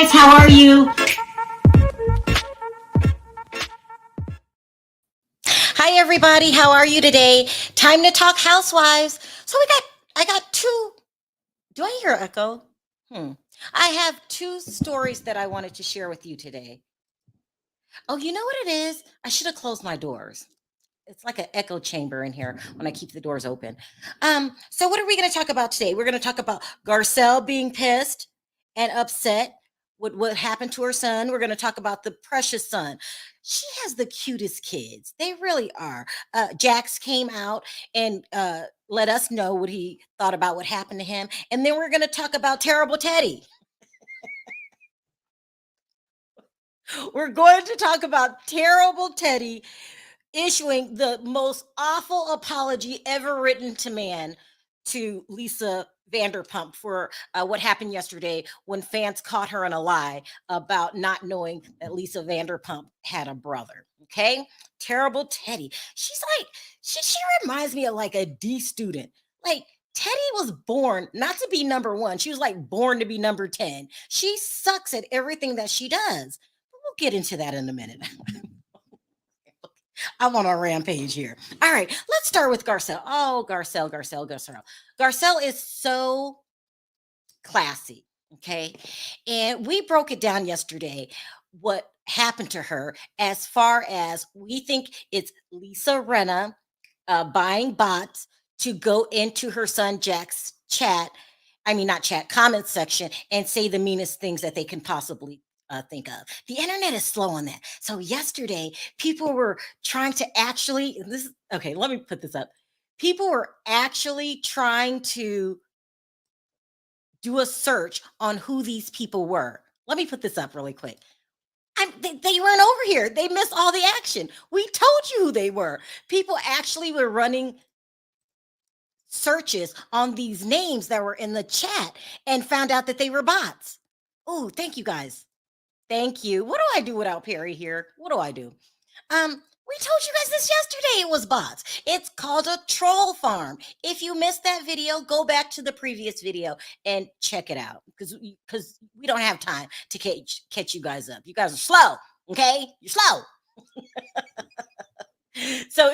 guys, how are you? Hi everybody, how are you today? Time to talk housewives. I got two. Do I hear echo? Hmm. I have two stories that I wanted to share with you today. Oh, you know what it is? I should have closed my doors. It's like an echo chamber in here when I keep the doors open. So what are we going to talk about today? We're going to talk about Garcelle being pissed and upset with what happened to her son. We're going to talk about the precious son. She has the cutest kids. They really are. Jax came out and let us know what he thought about what happened to him. And then we're going to talk about terrible Teddy. We're going to talk about terrible Teddy issuing the most awful apology ever written to man to Lisa Vanderpump for what happened yesterday when fans caught her in a lie about not knowing that Lisa Vanderpump had a brother. Okay, terrible Teddy. She's like she reminds me of like a D student. Like Teddy was born not to be number one. She was like born to be number 10. She sucks at everything that she does. But we'll get into that in a minute. I'm on a rampage here. All right, let's start with Garcelle. Oh, Garcelle. Garcelle is so classy. Okay. And we broke it down yesterday what happened to her as far as we think it's Lisa Renna buying bots to go into her son Jack's chat. I mean, not chat, comment section and say the meanest things that they can possibly think of. The internet is slow on that. So yesterday, people were trying to actually this. Okay, let me put this up. People were actually trying to do a search on who these people were. Let me put this up really quick. They weren't over here. They missed all the action. We told you who they were. People actually were running searches on these names that were in the chat and found out that they were bots. Oh, thank you guys. Thank you. What do I do without Perry here? What do I do? We told you guys this yesterday. It was bots. It's called a troll farm. If you missed that video, go back to the previous video and check it out because we don't have time to catch you guys up. You guys are slow. Okay, you're slow. So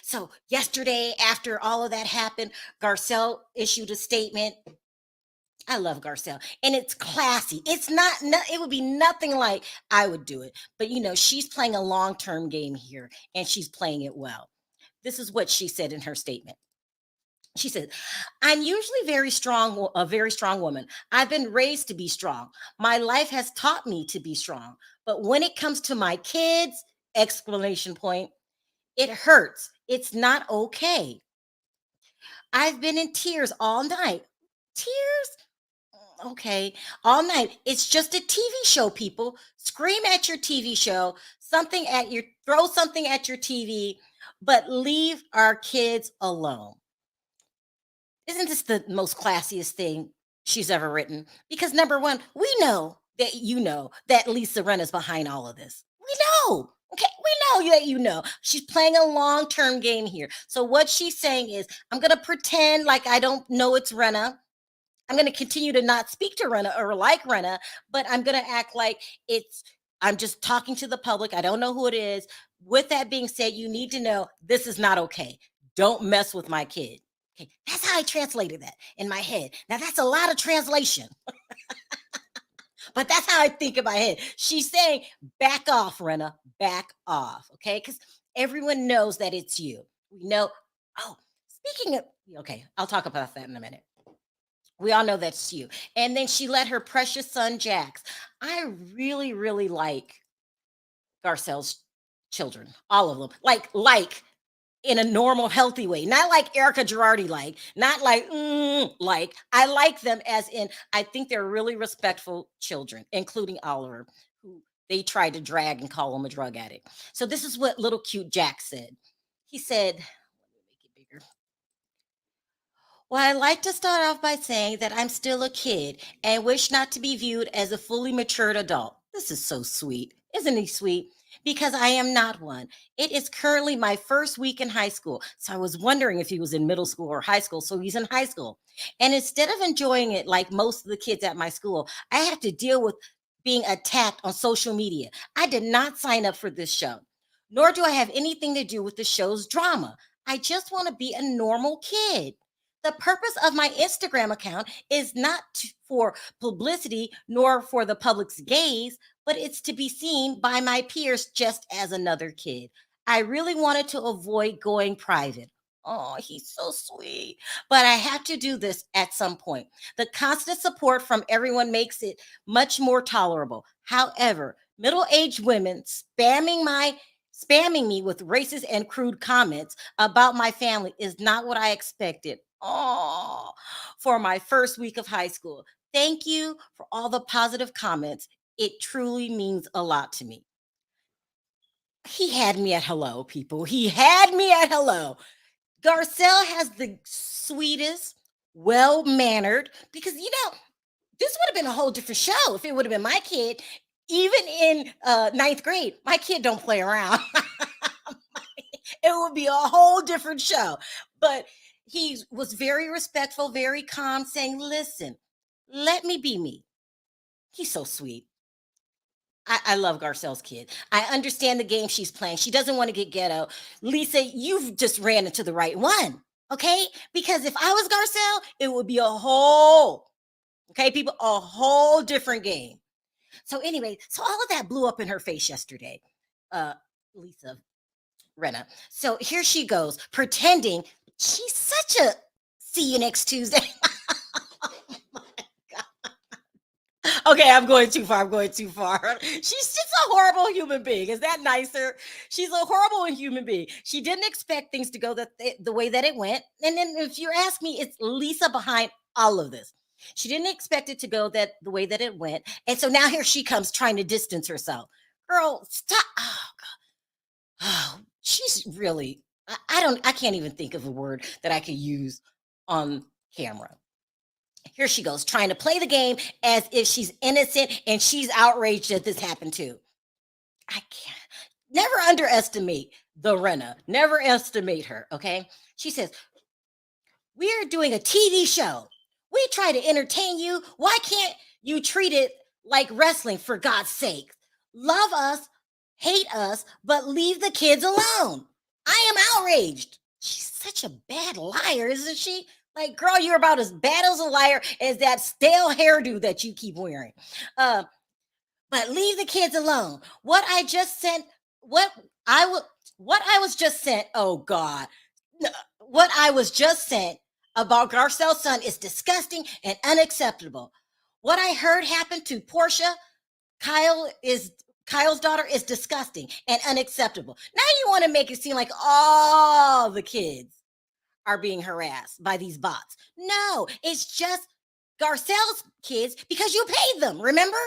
so yesterday after all of that happened, Garcelle issued a statement. I love Garcelle, and it's classy. It's not. It would be nothing like I would do it, but she's playing a long-term game here, and she's playing it well. This is what she said in her statement. She said, "I'm usually very strong, a very strong woman. I've been raised to be strong. My life has taught me to be strong. But when it comes to my kids, exclamation point, it hurts. It's not okay. I've been in tears all night. Tears? Okay, all night. It's just a TV show, people. Scream at your TV show, throw something at your TV, but leave our kids alone." Isn't this the most classiest thing she's ever written? Because number one, we know that that Lisa Ren is behind all of this. We know. Okay, we know that she's playing a long-term game here. So what she's saying is, I'm gonna pretend like I don't know it's Renna. I'm going to continue to not speak to Renna or like Renna, but I'm going to act like I'm just talking to the public. I don't know who it is. With that being said, you need to know this is not okay. Don't mess with my kid. Okay. That's how I translated that in my head. Now, that's a lot of translation, but that's how I think in my head. She's saying, back off, Renna, back off. Okay. Because everyone knows that it's you. We know. Oh, speaking of, okay, I'll talk about that in a minute. We all know that's you. And then she let her precious son Jax. I really, really like Garcelle's children, all of them. Like in a normal, healthy way. Not like Erica Girardi not like. I like them as in I think they're really respectful children, including Oliver, who they tried to drag and call him a drug addict. So this is what little cute Jack said. He said, let me make it bigger. Well, I'd like to start off by saying that I'm still a kid and wish not to be viewed as a fully matured adult. This is so sweet. Isn't he sweet? Because I am not one. It is currently my first week in high school. So I was wondering if he was in middle school or high school. So he's in high school. And instead of enjoying it like most of the kids at my school, I have to deal with being attacked on social media. I did not sign up for this show, nor do I have anything to do with the show's drama. I just want to be a normal kid. The purpose of my Instagram account is not for publicity nor for the public's gaze, but it's to be seen by my peers just as another kid. I really wanted to avoid going private. Oh, he's so sweet. But I have to do this at some point. The constant support from everyone makes it much more tolerable. However, middle-aged women spamming me with racist and crude comments about my family is not what I expected. Oh, for my first week of high school. Thank you for all the positive comments. It truly means a lot to me. He had me at hello, people. He had me at hello. Garcelle has the sweetest, well mannered, because, this would have been a whole different show if it would have been my kid. Even in ninth grade, my kid don't play around. It would be a whole different show. But he was very respectful, very calm, saying, listen, let me be me. He's so sweet. I love Garcelle's kid. I understand the game she's playing. She doesn't want to get ghetto. Lisa, you've just ran into the right one. Okay. Because if I was Garcelle, it would be okay, people, a whole different game. So, anyway, so all of that blew up in her face yesterday. Lisa Renna. So here she goes, pretending she's such a see you next Tuesday. Okay, I'm going too far. I'm going too far. She's just a horrible human being. Is that nicer? She's a horrible human being. She didn't expect things to go the way that it went. And then, if you ask me, it's Lisa behind all of this. She didn't expect it to go the way that it went. And so now here she comes trying to distance herself. Girl, stop. Oh, God. Oh, she's really, I can't even think of a word that I could use on camera. Here she goes, trying to play the game as if she's innocent and she's outraged that this happened too. I can't. Never underestimate the Renna. Never estimate her, okay? She says, we're doing a TV show. We try to entertain you. Why can't you treat it like wrestling, for God's sake? Love us, hate us, but leave the kids alone. I am outraged. She's such a bad liar, isn't she? Like, girl, you're about as bad as a liar as that stale hairdo that you keep wearing. But leave the kids alone. What I just sent, what I was just sent. Oh God, what I was just sent about Garcelle's son is disgusting and unacceptable. What I heard happened to Portia, Kyle's daughter, is disgusting and unacceptable. Now you want to make it seem like all the kids are being harassed by these bots. No, it's just Garcelle's kids because you paid them, remember?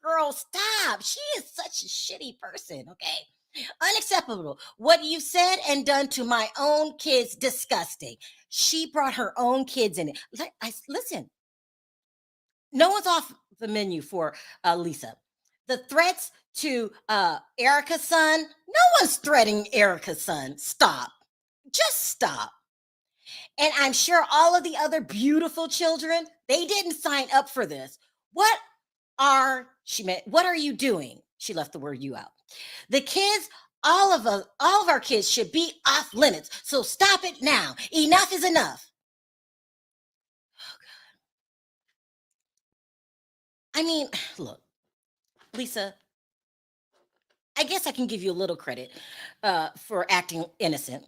Girl, stop. She is such a shitty person, okay? Unacceptable. What you said and done to my own kids, disgusting. She brought her own kids in it. Listen, no one's off the menu for Lisa. The threats to Erica's son, no one's threatening Erica's son. Stop. Just stop. And I'm sure all of the other beautiful children, they didn't sign up for this. What are you doing? She left the word you out. The kids, all of our kids should be off limits. So stop it now. Enough is enough. Oh God. I mean, look, Lisa, I guess I can give you a little credit for acting innocent,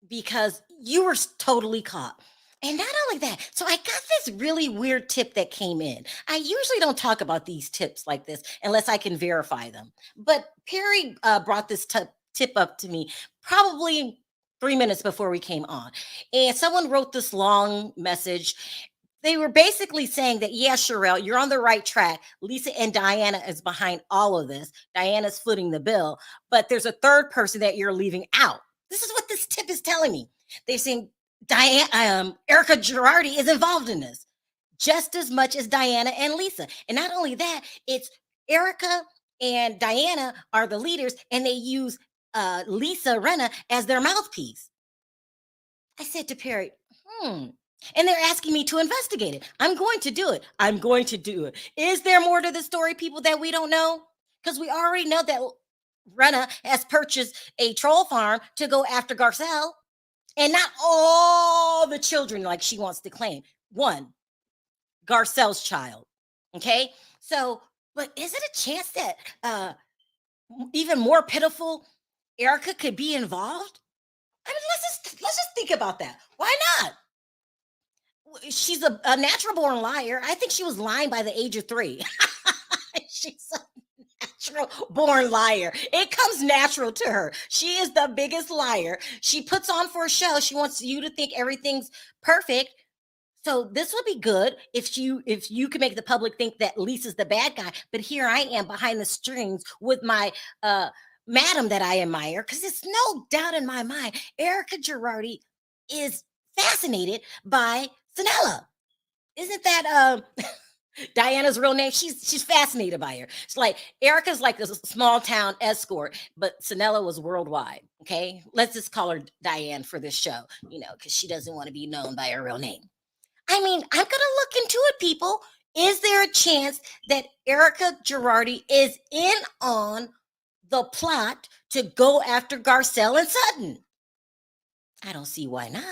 because you were totally caught. And not only that, so I got this really weird tip that came in. I usually don't talk about these tips like this unless I can verify them. But Perry brought this tip up to me probably 3 minutes before we came on. And someone wrote this long message. They were basically saying that, yeah, Sharrell, you're on the right track. Lisa and Diana is behind all of this. Diana's footing the bill, but there's a third person that you're leaving out. This is what this tip is telling me. They're saying Erica Girardi is involved in this just as much as Diana and Lisa. And not only that, it's Erica and Diana are the leaders, and they use Lisa Renna as their mouthpiece. I said to Perry, hmm. And they're asking me to investigate it. I'm going to do it. I'm going to do it. Is there more to the story, people, that we don't know? Because we already know that Renna has purchased a troll farm to go after Garcelle, and not all the children like she wants to claim. One, Garcelle's child. Okay. So, but is it a chance that even more pitiful Erica could be involved? I mean, let's just think about that. Why not? She's a natural born liar. I think she was lying by the age of 3. She's a natural born liar. It comes natural to her. She is the biggest liar. She puts on for a show. She wants you to think everything's perfect. So this would be good if you can make the public think that Lisa's the bad guy. But here I am behind the strings with my madam that I admire, because it's no doubt in my mind Erica Girardi is fascinated by Sanella. Isn't that Diana's real name? She's fascinated by her. It's like Erica's like this small town escort, but Sanella was worldwide. Okay, let's just call her Diane for this show, because she doesn't want to be known by her real name. I mean, I'm gonna look into it, people. Is there a chance that Erica Girardi is in on the plot to go after Garcelle and Sutton? I don't see why not.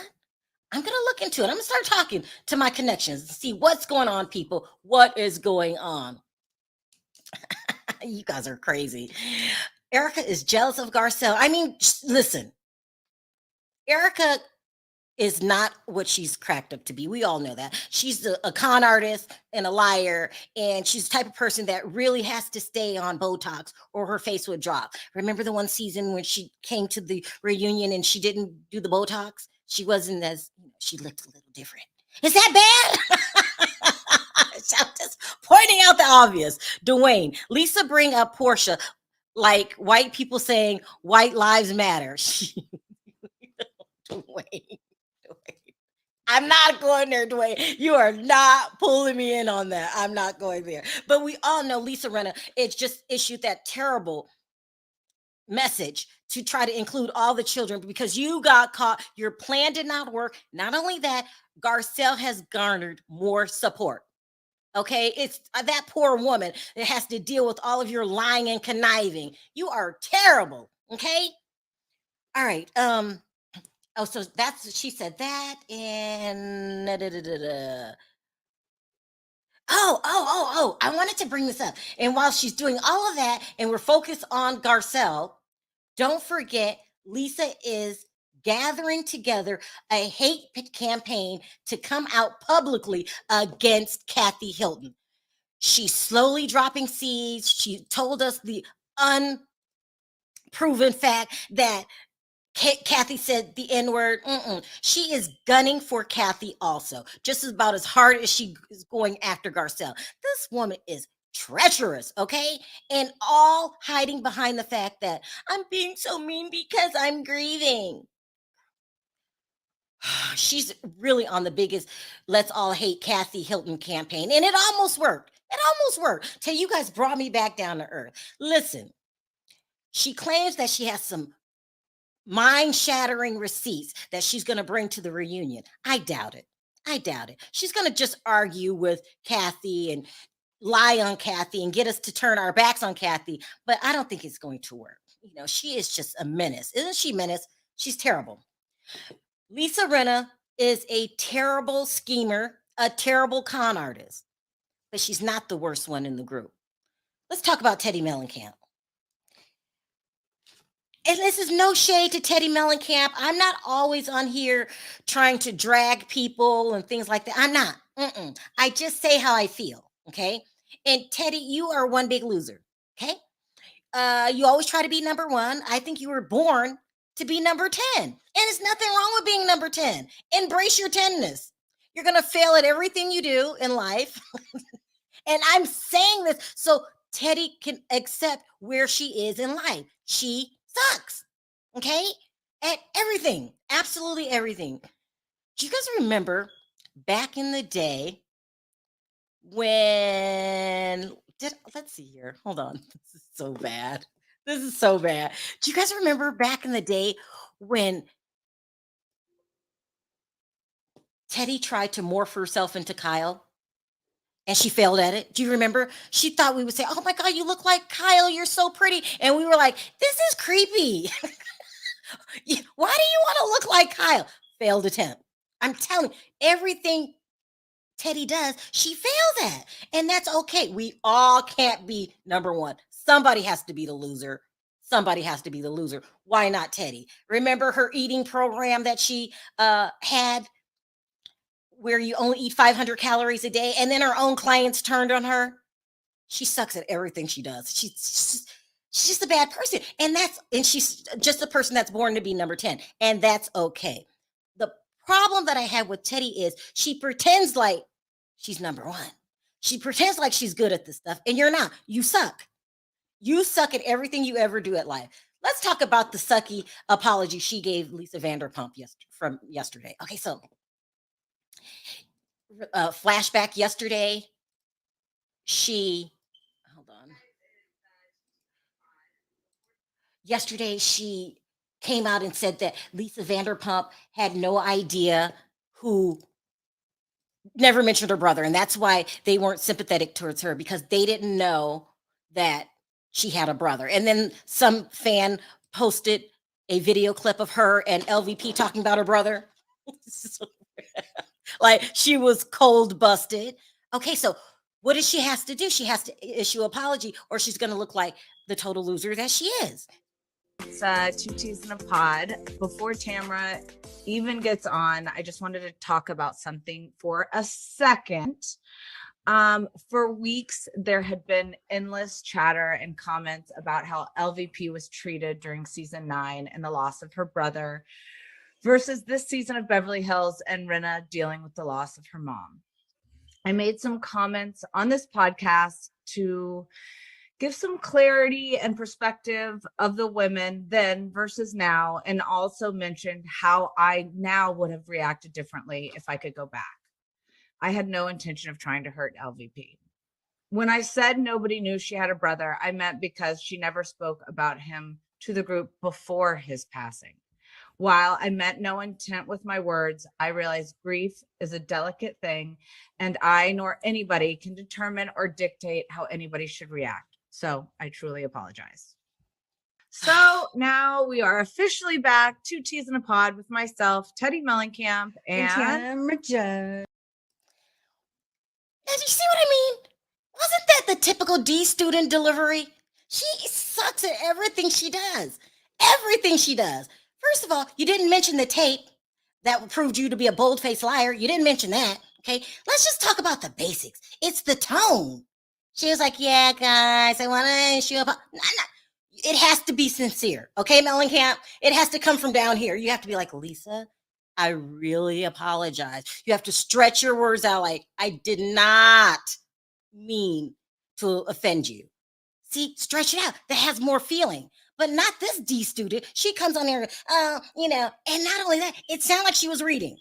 I'm going to look into it. I'm going to start talking to my connections to see what's going on, people. What is going on? You guys are crazy. Erica is jealous of Garcelle. I mean, listen, Erica is not what she's cracked up to be. We all know that. She's a con artist and a liar, and she's the type of person that really has to stay on Botox or her face would drop. Remember the one season when she came to the reunion and she didn't do the Botox? She wasn't she looked a little different. Is that bad? I'm just pointing out the obvious. Dwayne, Lisa bring up Portia like white people saying white lives matter. Dwayne. I'm not going there, Dwayne. You are not pulling me in on that. I'm not going there. But we all know Lisa Renna, it's just issued that terrible message to try to include all the children because you got caught. Your plan did not work. Not only that, Garcelle has garnered more support. Okay, it's that poor woman that has to deal with all of your lying and conniving. You are terrible. Okay. All right. Oh, so that's she said that, and oh, I wanted to bring this up. And while she's doing all of that, and we're focused on Garcelle, don't forget Lisa is gathering together a hate campaign to come out publicly against Kathy Hilton. She's slowly dropping seeds. She told us the unproven fact that Kathy said the N word. She is gunning for Kathy also, just about as hard as she is going after Garcelle. This woman is treacherous, okay? And all hiding behind the fact that I'm being so mean because I'm grieving. She's really on the biggest let's all hate Kathy Hilton campaign. And it almost worked. It almost worked till you guys brought me back down to earth. Listen, she claims that she has some mind-shattering receipts that she's going to bring to the reunion. I doubt it. I doubt it. She's going to just argue with Kathy and lie on Kathy and get us to turn our backs on Kathy, but I don't think it's going to work. She is just a menace. Isn't she menace? She's terrible. Lisa Renna is a terrible schemer, a terrible con artist, but she's not the worst one in the group. Let's talk about Teddi Mellencamp. And this is no shade to Teddi Mellencamp. I'm not always on here trying to drag people and things like that. I'm not. I just say how I feel. Okay. And Teddi, you are one big loser. Okay. You always try to be number one. I think you were born to be number 10. And there's nothing wrong with being number 10. Embrace your 10ness. You're going to fail at everything you do in life. And I'm saying this so Teddi can accept where she is in life. She sucks. Okay? At everything. Absolutely everything. Do you guys remember back in the day when let's see here. Hold on. This is so bad. This is so bad. Do you guys remember back in the day when Teddy tried to morph herself into Kyle and she failed at it? Do you remember? She thought we would say, "Oh my god, you look like Kyle. You're so pretty." And we were like, "This is creepy. Why do you want to look like Kyle?" Failed attempt. I'm telling you, everything Teddy does, she fails at. And that's okay. We all can't be number one. Somebody has to be the loser. Somebody has to be the loser. Why not Teddy? Remember her eating program that she had where you only eat 500 calories a day, and then her own clients turned on her? She sucks at everything she does. She's just a bad person. And she's just a person that's born to be number 10. And that's okay. The problem that I have with Teddy is she pretends like she's number one. She pretends like she's good at this stuff, and you're not. You suck. You suck at everything you ever do at life. Let's talk about the sucky apology she gave Lisa Vanderpump from yesterday. Okay, so flashback yesterday, she hold on. Yesterday, she came out and said that Lisa Vanderpump had no idea who never mentioned her brother, and that's why they weren't sympathetic towards her because they didn't know that she had a brother. And then some fan posted a video clip of her and LVP talking about her brother. Like she was cold busted. Okay, so what does she has to do? She has to issue apology, or she's going to look like the total loser that she is. It's two teas in a pod. Before Tamra even gets on, I just wanted to talk about something for a second. For weeks, there had been endless chatter and comments about how LVP was treated during season 9 and the loss of her brother versus this season of Beverly Hills and Rinna dealing with the loss of her mom. I made some comments on this podcast to give some clarity and perspective of the women then versus now, and also mentioned how I now would have reacted differently if I could go back. I had no intention of trying to hurt LVP. When I said nobody knew she had a brother, I meant because she never spoke about him to the group before his passing. While I meant no intent with my words, I realized grief is a delicate thing, and I nor anybody can determine or dictate how anybody should react. So I truly apologize. So now we are officially back, two teas in a pod with myself, Teddi Mellencamp, and Tamra Judge. Now, do you see what I mean? Wasn't that the typical D student delivery? She sucks at everything she does. Everything she does. First of all, you didn't mention the tape that proved you to be a bold-faced liar. You didn't mention that. Okay, let's just talk about the basics. It's the tone. She was like, "Yeah, guys, I want to issue a." It has to be sincere, okay, Mellencamp? It has to come from down here. You have to be like, "Lisa, I really apologize." You have to stretch your words out like, "I did not mean to offend you." See, stretch it out. That has more feeling. But not this D student. She comes on there, and not only that, it sounded like she was reading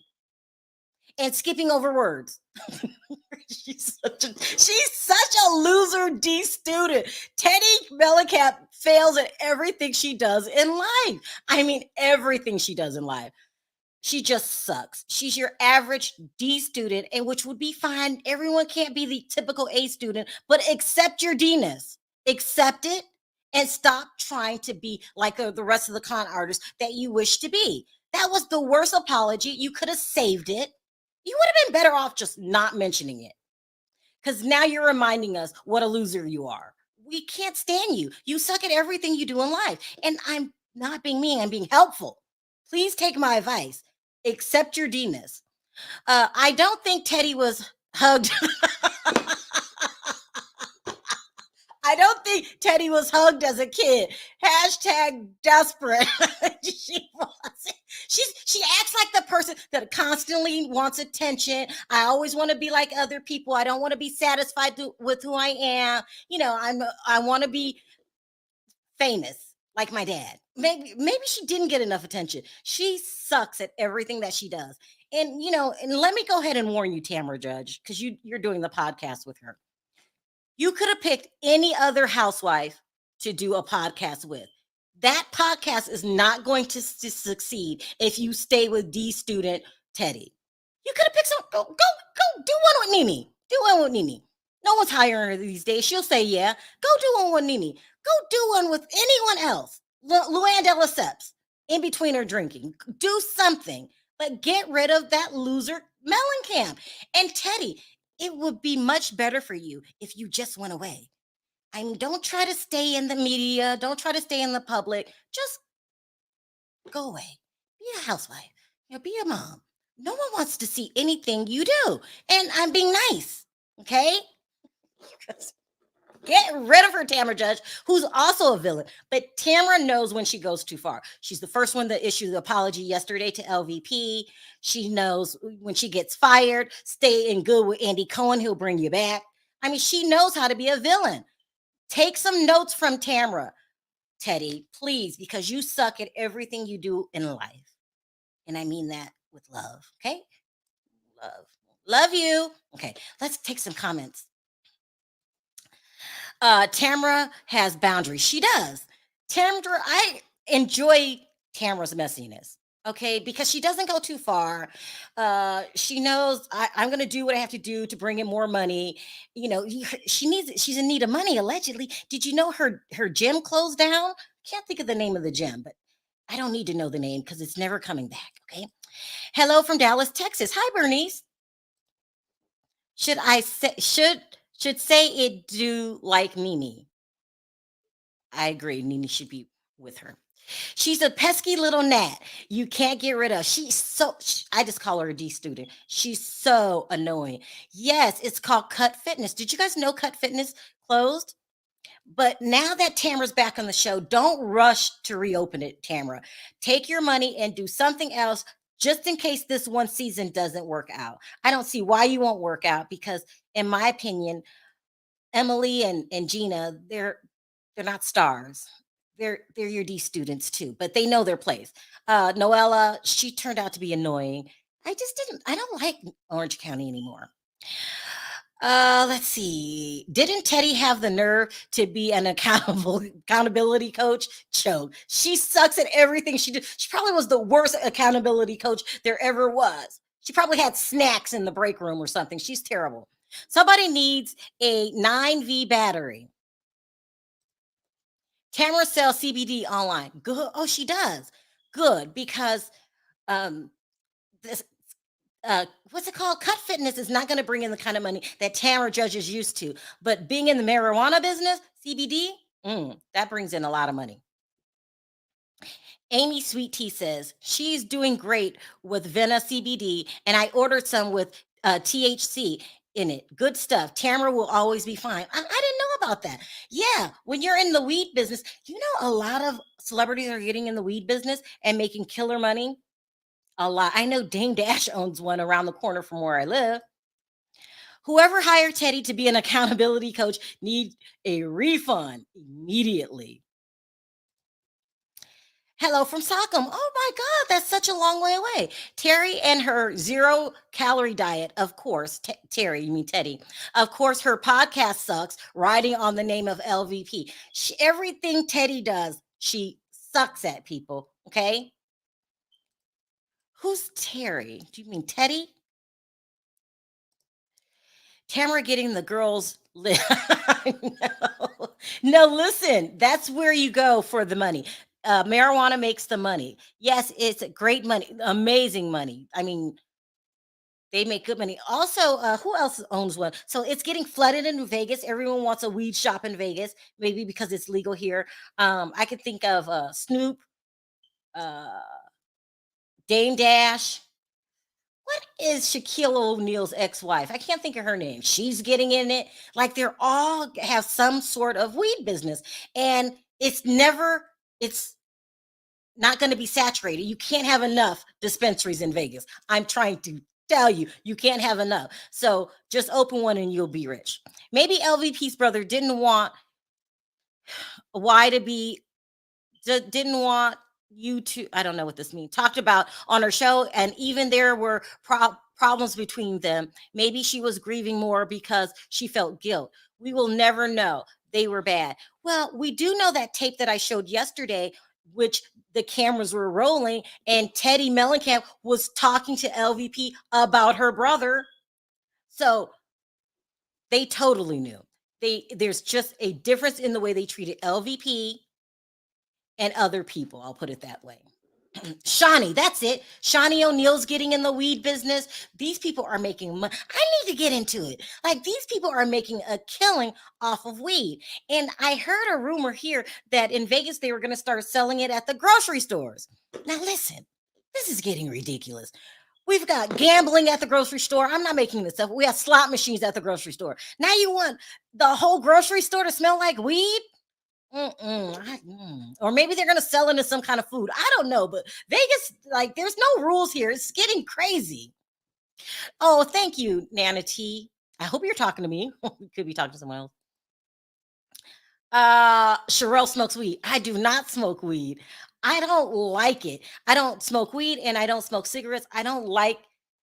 and skipping over words. she's such a loser D student. Teddi Mellencamp fails at everything she does in life. I mean, everything she does in life. She just sucks. She's your average D student, and which would be fine. Everyone can't be the typical A student, but accept your D-ness. Accept it and stop trying to be like the rest of the con artists that you wish to be. That was the worst apology. You could have saved it. You would have been better off just not mentioning it. Because now you're reminding us what a loser you are. We can't stand you. You suck at everything you do in life. And I'm not being mean, I'm being helpful. Please take my advice. Accept your D-ness. I don't think Teddi was hugged. I don't think Teddi was hugged as a kid. Hashtag desperate. she wasn't. She acts like the person that constantly wants attention. I always want to be like other people. I don't want to be satisfied with who I am. I want to be famous like my dad. Maybe she didn't get enough attention. She sucks at everything that she does. And and let me go ahead and warn you, Tamra Judge, because you're doing the podcast with her. You could have picked any other housewife to do a podcast with. That podcast is not going to succeed if you stay with D student Teddie. You could have picked some. Go do one with Nene. Do one with Nene. No one's hiring her these days. She'll say yeah. Go do one with Nene. Go do one with anyone else. Luann de Lesseps in between her drinking. Do something, but get rid of that loser Mellencamp. And Teddie, it would be much better for you if you just went away. I mean, don't try to stay in the media. Don't try to stay in the public. Just go away. Be a housewife. Be a mom. No one wants to see anything you do. And I'm being nice. Okay? Get rid of her, Tamra Judge, who's also a villain. But Tamra knows when she goes too far. She's the first one to issue the apology yesterday to LVP. She knows when she gets fired, stay in good with Andy Cohen. He'll bring you back. I mean, she knows how to be a villain. Take some notes from Tamra, Teddie, please, because you suck at everything you do in life. And I mean that with love, okay? Love you. Okay, let's take some comments. Tamra has boundaries. She does. Tamra, I enjoy Tamra's messiness. Okay, because she doesn't go too far. She knows I'm going to do what I have to do to bring in more money. She's in need of money, allegedly. Did you know her gym closed down? Can't think of the name of the gym, but I don't need to know the name because it's never coming back. Okay. Hello from Dallas, Texas. Hi, Bernice. Should I say should say it do like Nene? I agree. Nene should be with her. She's a pesky little gnat you can't get rid of. I just call her a D student. She's so annoying. Yes, it's called Cut Fitness. Did you guys know Cut Fitness closed? But now that Tamra's back on the show, don't rush to reopen it, Tamra. Take your money and do something else just in case this one season doesn't work out. I don't see why you won't work out because, in my opinion, Emily and Gina, they're not stars. They're your D students too, but they know their place. Noella, she turned out to be annoying. I don't like Orange County anymore. Let's see. Didn't Teddie have the nerve to be an accountability coach? Choke. She sucks at everything she did. She probably was the worst accountability coach there ever was. She probably had snacks in the break room or something. She's terrible. Somebody needs a 9V battery. Tamra sells CBD online. Good. Oh, she does. Good, because this what's it called? Cut Fitness is not going to bring in the kind of money that Tamra Judge is used to. But being in the marijuana business, CBD, that brings in a lot of money. Amy Sweet Tea says she's doing great with Vena CBD, and I ordered some with THC in it. Good stuff. Tamra will always be fine. I didn't know about that. Yeah, when you're in the weed business, a lot of celebrities are getting in the weed business and making killer money. A lot. I know Dame Dash owns one around the corner from where I live. Whoever hired Teddie to be an accountability coach need a refund immediately. Hello from Stockholm. Oh my God, that's such a long way away. Terry and her 0-calorie diet, of course. Terry, you mean Teddie. Of course, her podcast sucks, riding on the name of LVP. Everything Teddie does, she sucks at, people. Okay? Who's Terry? Do you mean Teddie? Tamara getting the girls. No, listen, that's where you go for the money. Marijuana makes the money. Yes, it's great money, amazing money. I mean, they make good money. Also, who else owns one? So it's getting flooded in Vegas. Everyone wants a weed shop in Vegas, maybe because it's legal here. I could think of Snoop, Dame Dash. What is Shaquille O'Neal's ex-wife? I can't think of her name. She's getting in it. Like, they're all have some sort of weed business. And it's not going to be saturated. You can't have enough dispensaries in Vegas. I'm trying to tell you, you can't have enough. So just open one and you'll be rich. Maybe LVP's brother didn't want you to, I don't know what this means, talked about on her show. And even there were problems between them. Maybe she was grieving more because she felt guilt. We will never know. They were bad. Well, we do know that tape that I showed yesterday, which the cameras were rolling, and Teddi Mellencamp was talking to LVP about her brother. So they totally knew. There's just a difference in the way they treated LVP and other people. I'll put it that way. Shawnee, that's it. Shawnee O'Neal's getting in the weed business. These people are making money. I need to get into it. Like, these people are making a killing off of weed. And I heard a rumor here that in Vegas, they were going to start selling it at the grocery stores. Now, listen, this is getting ridiculous. We've got gambling at the grocery store. I'm not making this up. We have slot machines at the grocery store. Now you want the whole grocery store to smell like weed? Or maybe they're going to sell into some kind of food. I don't know, but Vegas, like, there's no rules here. It's getting crazy. Oh, thank you, Nana T. I hope you're talking to me. You could be talking to someone else. Sharrell smokes weed. I do not smoke weed. I don't like it. I don't smoke weed and I don't smoke cigarettes. I don't like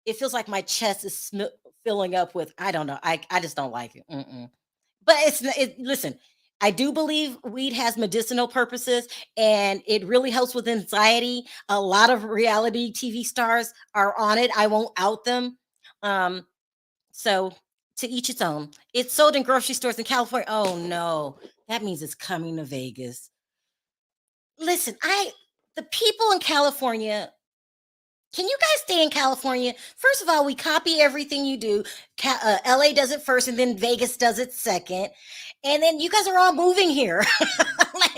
it. Feels like my chest is filling up with, I don't know. I just don't like it. But listen, I do believe weed has medicinal purposes and it really helps with anxiety. A lot of reality TV stars are on it. I won't out them. So to each its own. It's sold in grocery stores in California. Oh no, that means it's coming to Vegas. Listen, the people in California, can you guys stay in California? First of all, we copy everything you do. LA does it first and then Vegas does it second. And then you guys are all moving here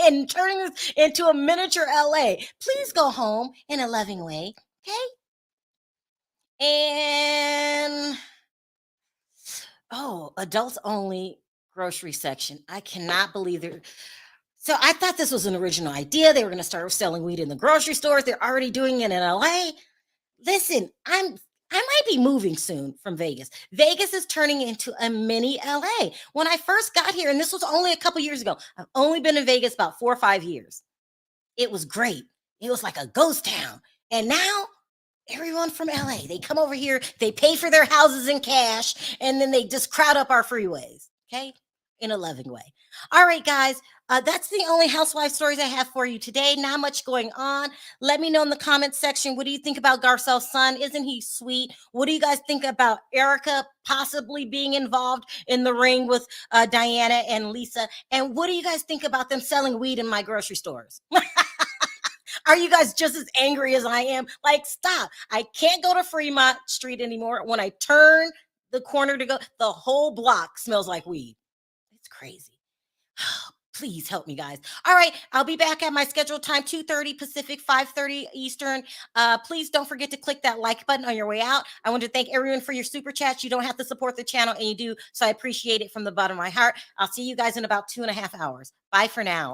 and turning this into a miniature LA. Please go home in a loving way, okay? And, adults only grocery section. I cannot believe they're... So I thought this was an original idea. They were going to start selling weed in the grocery stores. They're already doing it in LA. Listen, I might be moving soon from Vegas. Vegas is turning into a mini LA. When I first got here, and this was only a couple years ago, I've only been in Vegas about 4 or 5 years. It was great. It was like a ghost town. And now everyone from LA, they come over here, they pay for their houses in cash, and then they just crowd up our freeways, okay? In a loving way. All right, guys, that's the only housewife stories I have for you today. Not much going on. Let me know in the comments section, what do you think about Garcelle's son? Isn't he sweet? What do you guys think about Erica possibly being involved in the ring with Diana and Lisa? And what do you guys think about them selling weed in my grocery stores? Are you guys just as angry as I am? Like, stop. I can't go to Fremont Street anymore. When I turn the corner to go, the whole block smells like weed. It's crazy. Please help me, guys. All right, I'll be back at my scheduled time, 2:30 Pacific, 5:30 Eastern. Please don't forget to click that like button on your way out. I want to thank everyone for your super chats. You don't have to support the channel, and you do, so I appreciate it from the bottom of my heart. I'll see you guys in about 2.5 hours. Bye for now.